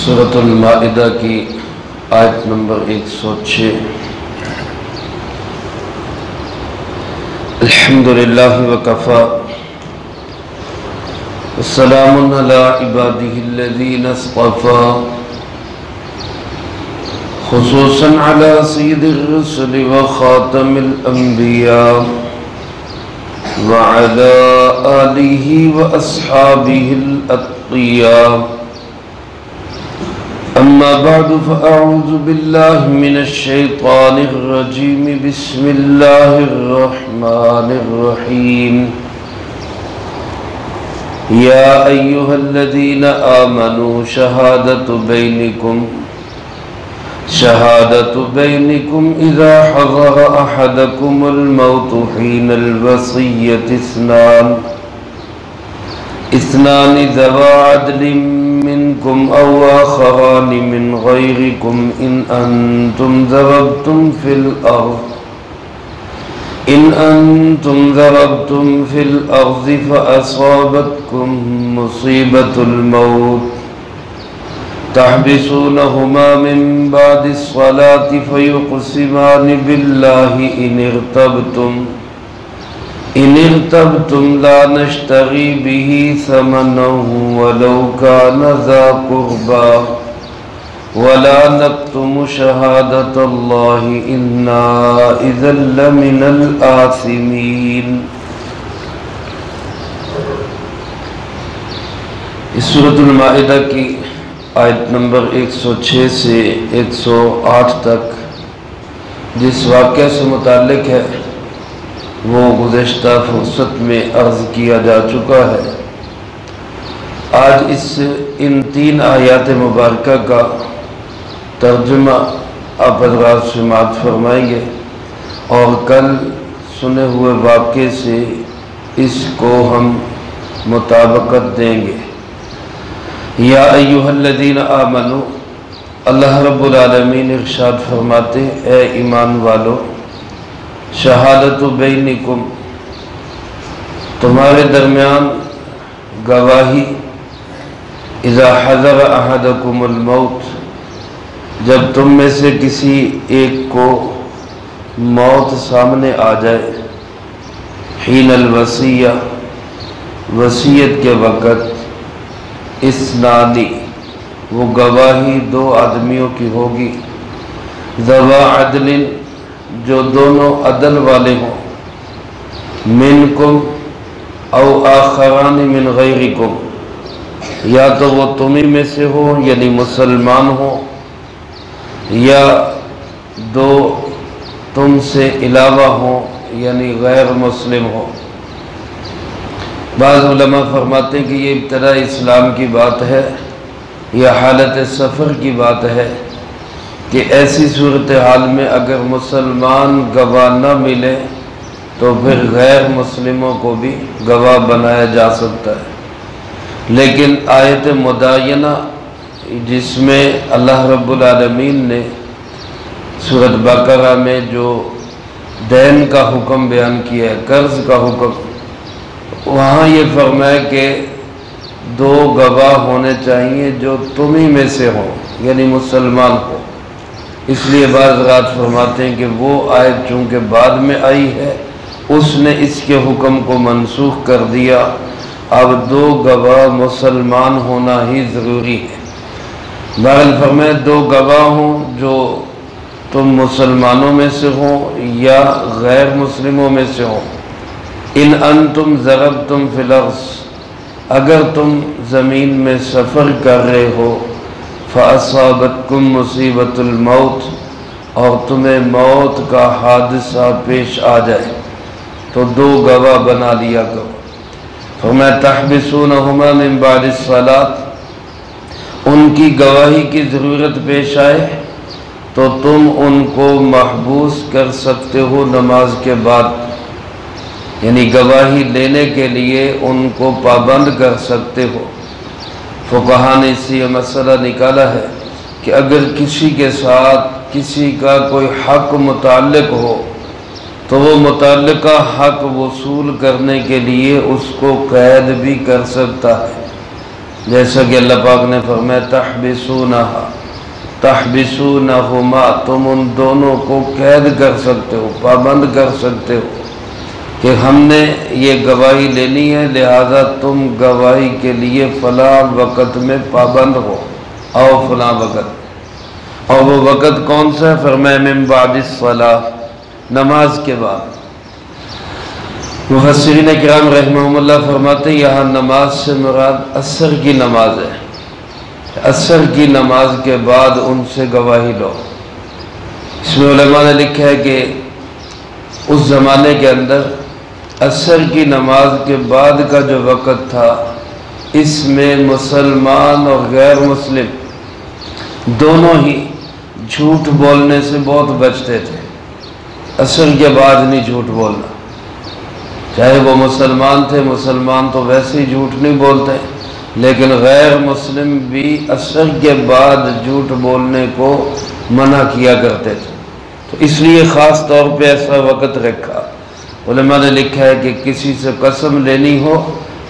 سورۃ المائدہ کی آیت نمبر 106۔ الحمدللہ وکفی والسلام علی عبادہ الذین اصطفی خصوصا علی سید الرسل وخاتم الانبیاء وعلی آلہ واصحابہ الاتقیاء۔ اما بعد فاعوذ باللہ من الشیطان الرجیم بسم اللہ الرحمن الرحیم۔ یا ایہا الذین آمنوا شہادت بینکم اذا حضر احدکم الموت حین الوصیۃ اثنان ذوی عدل منکم او آخران من غیرکم ان انتم ضربتم فی الارض فاصابتکم مصیبۃ الموت تحبسونہما من بعد الصلاة فیقسمان باللہ ان ارتبتم لا نشتری به ثمنا ولو كان ذا قربى ولا نكتم شهادة الله إنا إذا لمن الآثمين۔ اس سورۃ المائدہ کی آیت نمبر 106 سے 108 تک جس واقعہ سے متعلق ہے وہ گزشتہ فرصت میں عرض کیا جا چکا ہے۔ آج ان 3 آیات مبارکہ کا ترجمہ آپ حضرات سماعت فرمائیں گے اور کل سنے ہوئے واقعے سے اس کو ہم مطابقت دیں گے۔ یا ایہا الذین آمنوا، اللہ رب العالمین ارشاد فرماتے اے ایمان والو، شہادت بینکم تمہارے درمیان گواہی، اذا حضر احدکم الموت جب تم میں سے کسی ایک کو موت سامنے آ جائے، حین الوصیہ وصیت کے وقت، اثنانی وہ گواہی 2 آدمیوں کی ہوگی، ذوی عدل جو دونوں عدل والے ہوں، منکم او آخران من غیرکم یا تو وہ تمہیں میں سے ہو یعنی مسلمان ہو یا 2 تم سے علاوہ ہوں یعنی غیر مسلم ہو۔ بعض علماء فرماتے ہیں کہ یہ ابتداء اسلام کی بات ہے یا حالت سفر کی بات ہے کہ ایسی صورتحال میں اگر مسلمان گواہ نہ ملے تو پھر غیر مسلموں کو بھی گواہ بنایا جا سکتا ہے۔ لیکن آیت مداینہ جس میں اللہ رب العالمین نے سورۃ بقرہ میں جو دین کا حکم بیان کیا ہے، قرض کا حکم، وہاں یہ فرمایا کہ 2 گواہ ہونے چاہیے جو تمہیں میں سے ہوں یعنی مسلمان ہو۔ اس لیے بعض حضرات فرماتے ہیں کہ وہ آیت چونکہ بعد میں آئی ہے اس نے اس کے حکم کو منسوخ کر دیا، اب 2 گواہ مسلمان ہونا ہی ضروری ہے۔ بہرحال فرمایا 2 گواہ ہوں جو تم مسلمانوں میں سے ہوں یا غیر مسلموں میں سے ہوں۔ ان انتم ضربتم فی الارض اگر تم زمین میں سفر کر رہے ہو، فَأَصَابَتْكُمْ مُصِيبَةُ الْمَوْتِ اور تمہیں موت کا حادثہ پیش آ جائے تو 2 گواہ بنا لیا کرو۔ فرمایا تحبسونہما من بعد الصلاة ان کی گواہی کی ضرورت پیش آئے تو تم ان کو محبوس کر سکتے ہو نماز کے بعد، یعنی گواہی لینے کے لیے ان کو پابند کر سکتے ہو۔ فقہاء نے اس سے یہ مسئلہ نکالا ہے کہ اگر کسی کے ساتھ کسی کا کوئی حق متعلق ہو تو وہ متعلقہ حق وصول کرنے کے لیے اس کو قید بھی کر سکتا ہے، جیسا کہ اللہ پاک نے فرمایا تحبسونہما، تم ان دونوں کو قید کر سکتے ہو، پابند کر سکتے ہو کہ ہم نے یہ گواہی لینی ہے، لہذا تم گواہی کے لیے فلاں وقت میں پابند ہو، آؤ فلاں وقت۔ اور وہ وقت کون سا ہے؟ فرمایا من بعد الصلاۃ، نماز کے بعد۔ مفسرین کرام رحمہم اللہ فرماتے ہیں یہاں نماز سے مراد عصر کی نماز ہے، عصر کی نماز کے بعد ان سے گواہی لو۔ اس میں علماء نے لکھا ہے کہ اس زمانے کے اندر عصر کی نماز کے بعد کا جو وقت تھا، اس میں مسلمان اور غیر مسلم دونوں ہی جھوٹ بولنے سے بہت بچتے تھے۔ عصر کے بعد نہیں جھوٹ بولنا، چاہے وہ مسلمان تھے، مسلمان تو ویسے ہی جھوٹ نہیں بولتے، لیکن غیر مسلم بھی عصر کے بعد جھوٹ بولنے کو منع کیا کرتے تھے، تو اس لیے خاص طور پہ ایسا وقت رکھا۔ علماء نے لکھا ہے کہ کسی سے قسم لینی ہو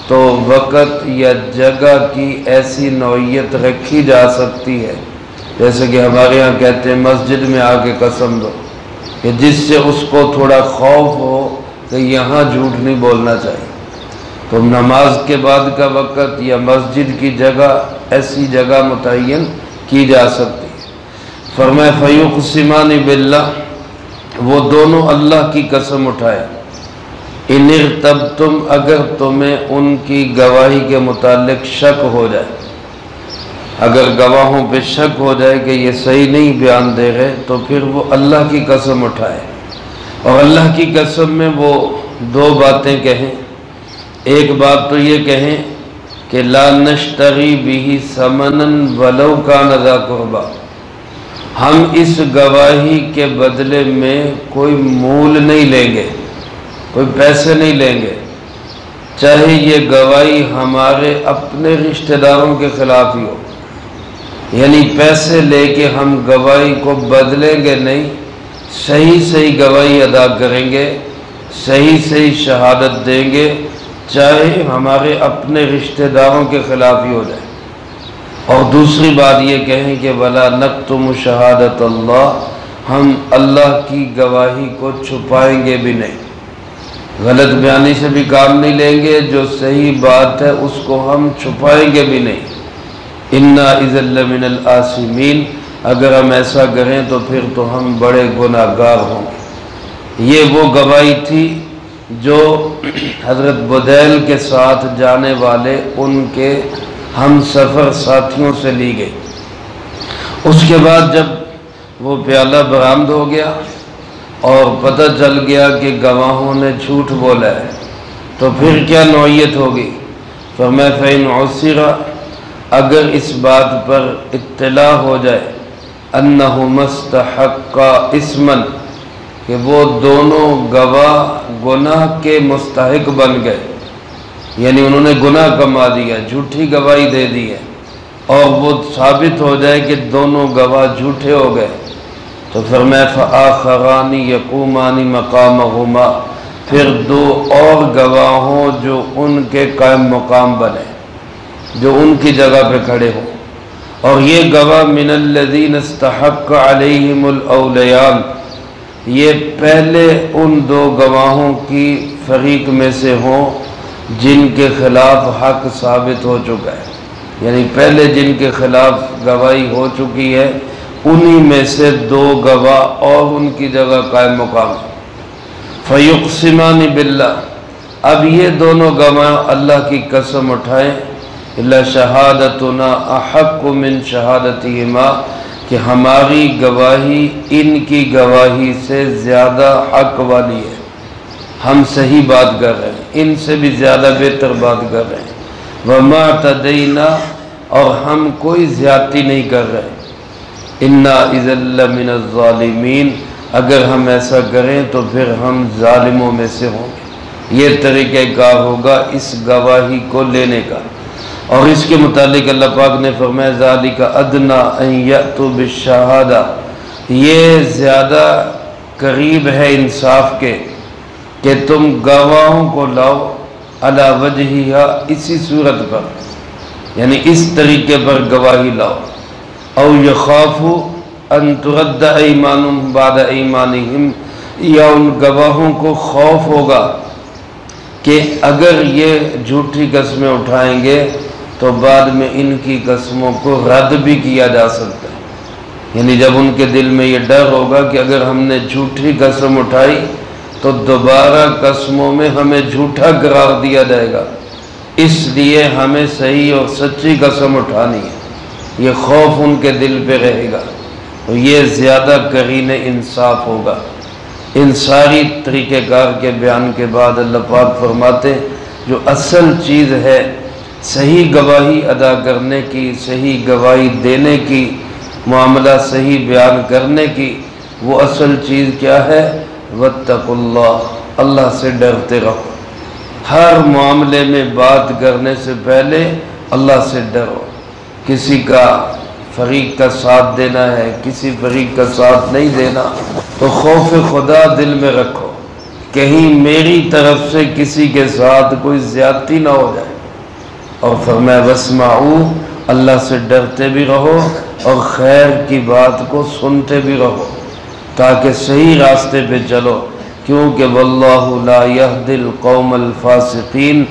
تو وقت یا جگہ کی ایسی نوعیت رکھی جا سکتی ہے، جیسے کہ ہمارے یہاں کہتے ہیں مسجد میں آ کے قسم دو، کہ جس سے اس کو تھوڑا خوف ہو کہ یہاں جھوٹ نہیں بولنا چاہیے۔ تو نماز کے بعد کا وقت یا مسجد کی جگہ، ایسی جگہ متعین کی جا سکتی ہے۔ فرمایا فیقسمان باللہ، وہ دونوں اللہ کی قسم اٹھائے، ان ارتبتم، اگر تمہیں ان کی گواہی کے متعلق شک ہو جائے، اگر گواہوں پہ شک ہو جائے کہ یہ صحیح نہیں بیان دے رہے، تو پھر وہ اللہ کی قسم اٹھائے، اور اللہ کی قسم میں وہ دو باتیں کہیں۔ ایک بات تو یہ کہیں کہ لا نشتری بہ ثمنا ولو کان ذا قربا، ہم اس گواہی کے بدلے میں کوئی مول نہیں لیں گے، کوئی پیسے نہیں لیں گے، چاہے یہ گواہی ہمارے اپنے رشتہ داروں کے خلاف ہی ہو، یعنی پیسے لے کے ہم گواہی کو بدلیں گے نہیں، صحیح صحیح گواہی ادا کریں گے، صحیح صحیح شہادت دیں گے، چاہے ہمارے اپنے رشتہ داروں کے خلاف ہی ہو جائے۔ اور دوسری بات یہ کہیں کہ وَلَا نَكْتُمُ شَهَادَةَ اللَّهِ، ہم اللہ کی گواہی کو چھپائیں گے بھی نہیں، غلط بیانی سے بھی کام نہیں لیں گے، جو صحیح بات ہے اس کو ہم چھپائیں گے بھی نہیں۔ اِنَّا إِذًا لَمِنَ الْآثِمِينَ، اگر ہم ایسا کریں تو پھر تو ہم بڑے گناہگار ہوں گے۔ یہ وہ گواہی تھی جو حضرت بدیل کے ساتھ جانے والے ان کے ہم سفر ساتھیوں سے لی گئی۔ اس کے بعد جب وہ پیالہ برآمد ہو گیا اور پتہ چل گیا کہ گواہوں نے جھوٹ بولا ہے، تو پھر کیا نوعیت ہوگی؟ فرمایا فَإِنْ عُثِرَ، اگر اس بات پر اطلاع ہو جائے أَنَّهُمَا اسْتَحَقَّا إِثْمًا، کہ وہ دونوں گواہ گناہ کے مستحق بن گئے، یعنی انہوں نے گناہ کما دیا، جھوٹی گواہی دے دی ہے، اور وہ ثابت ہو جائے کہ دونوں گواہ جھوٹے ہو گئے، تو فرمایا فآخران یقومان مقامہما، پھر دو اور گواہوں جو ان کے قائم مقام بنے، جو ان کی جگہ پہ کھڑے ہوں، اور یہ گواہ من الذین استحق علیہم الاولیان، یہ پہلے ان دو گواہوں کی فریق میں سے ہوں جن کے خلاف حق ثابت ہو چکا ہے، یعنی پہلے جن کے خلاف گواہی ہو چکی ہے انہی میں سے دو گواہ اور ان کی جگہ قائم مقام۔ فیقسمان باللہ، اب یہ دونوں گواہ اللہ کی قسم اٹھائیں، لشہادتنا احق من شہادتہما، کہ ہماری گواہی ان کی گواہی سے زیادہ حق والی ہے، ہم صحیح بات کر رہے ہیں، ان سے بھی زیادہ بہتر بات کر رہے ہیں، وما اعتدینا، اور ہم کوئی زیادتی نہیں کر رہے، انا اذا لمن الظالمین، اگر ہم ایسا کریں تو پھر ہم ظالموں میں سے ہوں گے۔ یہ طریقہ کار ہوگا اس گواہی کو لینے کا۔ اور اس کے متعلق اللہ پاک نے فرمایا ذالک ادنی ان یأتوا بالشہادہ، یہ زیادہ قریب ہے انصاف کے کہ تم گواہوں کو لاؤ علی وجہہا، اسی صورت پر، یعنی اس طریقے پر گواہی لاؤ۔ او یخافوا ان ترد ایمانہم بعد ایمانہم، یا ان گواہوں کو خوف ہوگا کہ اگر یہ جھوٹی قسمیں اٹھائیں گے تو بعد میں ان کی قسموں کو رد بھی کیا جا سکتا ہے۔ یعنی جب ان کے دل میں یہ ڈر ہوگا کہ اگر ہم نے جھوٹی قسم اٹھائی تو دوبارہ قسموں میں ہمیں جھوٹا قرار دیا جائے گا، اس لیے ہمیں صحیح اور سچی قسم اٹھانی ہے، یہ خوف ان کے دل پہ رہے گا، تو یہ زیادہ قرین انصاف ہوگا۔ ان ساری طریقہ کار کے بیان کے بعد اللہ پاک فرماتے ہیں جو اصل چیز ہے صحیح گواہی ادا کرنے کی، صحیح گواہی دینے کی، معاملہ صحیح بیان کرنے کی، وہ اصل چیز کیا ہے؟ واتقوا اللہ، اللہ سے ڈرتے رہو۔ ہر معاملے میں بات کرنے سے پہلے اللہ سے ڈرو۔ کسی کا فریق کا ساتھ دینا ہے، کسی فریق کا ساتھ نہیں دینا، تو خوف خدا دل میں رکھو، کہیں میری طرف سے کسی کے ساتھ کوئی زیادتی نہ ہو جائے۔ اور فرمایا واسمعوا، اللہ سے ڈرتے بھی رہو اور خیر کی بات کو سنتے بھی رہو تاکہ صحیح راستے پہ چلو، کیونکہ واللہ لا یہدی القوم الفاسقین،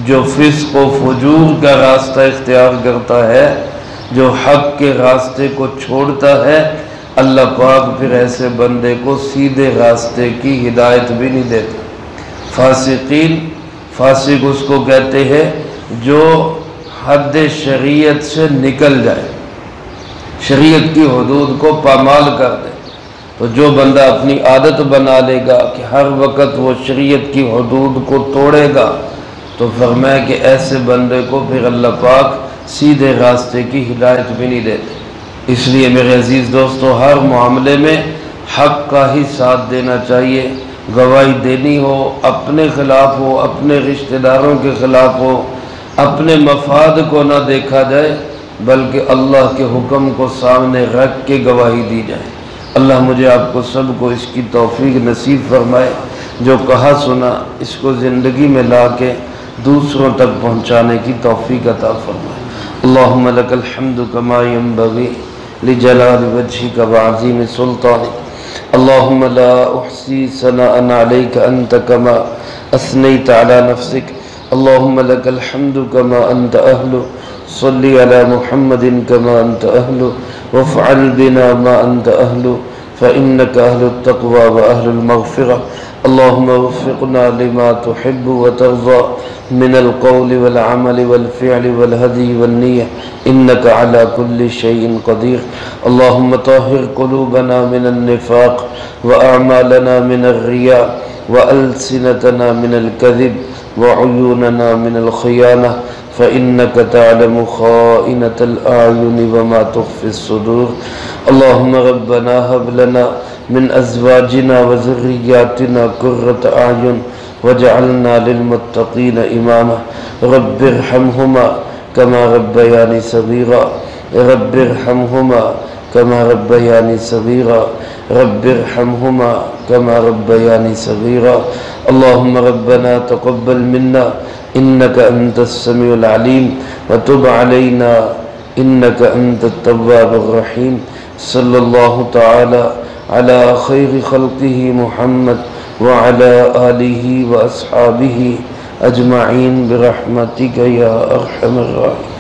جو فسق و فجور کا راستہ اختیار کرتا ہے، جو حق کے راستے کو چھوڑتا ہے، اللہ پاک پھر ایسے بندے کو سیدھے راستے کی ہدایت بھی نہیں دیتا۔ فاسقین، فاسق اس کو کہتے ہیں جو حد شریعت سے نکل جائے، شریعت کی حدود کو پامال کر دے۔ تو جو بندہ اپنی عادت بنا لے گا کہ ہر وقت وہ شریعت کی حدود کو توڑے گا، تو فرمایا کہ ایسے بندے کو پھر اللہ پاک سیدھے راستے کی ہدایت بھی نہیں دیتے۔ اس لیے میرے عزیز دوستو، ہر معاملے میں حق کا ہی ساتھ دینا چاہیے۔ گواہی دینی ہو، اپنے خلاف ہو، اپنے رشتہ داروں کے خلاف ہو، اپنے مفاد کو نہ دیکھا جائے بلکہ اللہ کے حکم کو سامنے رکھ کے گواہی دی جائے۔ اللہ مجھے آپ کو سب کو اس کی توفیق نصیب فرمائے، جو کہا سنا اس کو زندگی میں لا کے دوسروں تک پہنچانے کی توفیق عطا فرمائے۔ اللہم لک الحمد کما ینبغی لجلال وجہک وعظیم سلطانک، اللہم لا احصی ثناء علیک انت کما اثنیت علی نفسک، اللہم لک الحمد کما انت اہل، صلی علی محمد کما انت اہل، وافعل بنا ما انت اہل، فإنک اہل التقوی واہل المغفرہ، اللہم وفقنا لما تحب وترضى من القول والعمل والفعل والهدي والنية إنك على كل شيء قدير، اللهم طهر قلوبنا من النفاق وأعمالنا من الرياء وألسنتنا من الكذب وعيوننا من الخيانة، فإنك تعلم خائنة الأعين وما تخفي الصدور، اللهم ربنا هب لنا من أزواجنا وذرياتنا قرة أعين وجعلنا للمتقين إماما، رب ارحمهما كما ربياني صغيرا، رب ارحمهما كما ربياني صغيرا، رب ارحمهما كما ربياني صغيرا، اللهم ربنا تقبل منا إنك أنت السميع العليم وتب علينا إنك أنت التواب الرحيم، صلى الله تعالى على خير خلقه محمد وعلى آله وأصحابه أجمعين برحمتك يا أرحم الراحمين۔